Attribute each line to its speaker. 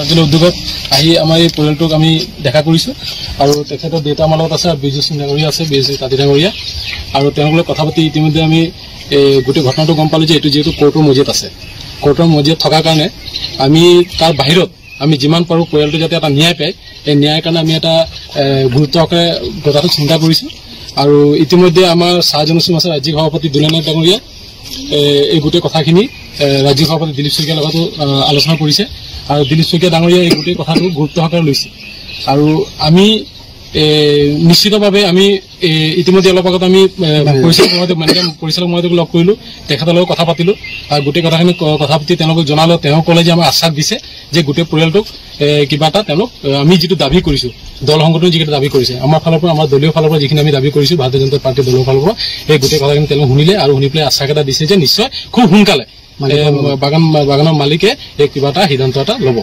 Speaker 1: Circular উদ্যোগত আহি আমাৰ এই পৰিয়ালটোক আমি দেখা কৰিছোঁ আৰু তেখেতৰ দেউতা আমাৰ লগত আছে, বিজু সিং ডাঙৰীয়া আছে, বিজু তাঁতী ডাঙৰীয়া, আৰু তেওঁলোকৰ লগত কথা পাতি ইতিমধ্যে আমি গোটেই ঘটনাটো গম পালোঁ যে এইটো যিহেতু কোৰ্টৰ মজিয়াত আছে, কোৰ্টৰ মজিয়াত থকাৰ কাৰণে আমি তাৰ বাহিৰত আমি যিমান পাৰোঁ পৰিয়ালটো যাতে এটা ন্যায় পায়, এই ন্যায়ৰ কাৰণে আমি এটা গুৰুত্ব সহকাৰে কথাটো চিন্তা কৰিছোঁ। আৰু ইতিমধ্যে আমাৰ চাহ জনসংঘ আছে ৰাজ্যিক সভাপতি দুলেনাথ ডাঙৰীয়া এই গোটেই কথাখিনি ৰাজ্যিক সভাপতি দিলীপ শইকীয়াৰ লগতো আলোচনা কৰিছে আৰু দিলীপ শইকীয়া ডাঙৰীয়া এই গোটেই কথাটো গুৰুত্ব সহকাৰে লৈছে। আৰু আমি নিশ্চিতভাৱে আমি ইতিমধ্যে অলপ আগত আমি পৰিচালক মহোদয়ক লগ কৰিলোঁ, তেখেতৰ লগত কথা পাতিলোঁ আৰু গোটেই কথাখিনি কথা পাতি তেওঁলোকক জনালোঁ। তেওঁ ক'লে যে আমাক আশ্বাস দিছে যে গোটেই পৰিয়ালটোক কিবা এটা তেওঁলোক আমি যিটো দাবী কৰিছোঁ, দল সংগঠনে যিকেইটা দাবী কৰিছে, আমাৰ ফালৰ পৰা আমাৰ দলীয় ফালৰ পৰা যিখিনি আমি দাবী কৰিছোঁ ভাৰতীয় জনতা পাৰ্টীৰ দলৰ ফালৰ পৰা, সেই গোটেই কথাখিনি তেওঁলোক শুনিলে আৰু শুনি পেলাই আশ্বাস এটা দিছে যে নিশ্চয় খুব সোনকালে বাগানৰ মালিকে এই কিবা এটা সিদ্ধান্ত এটা ল'ব।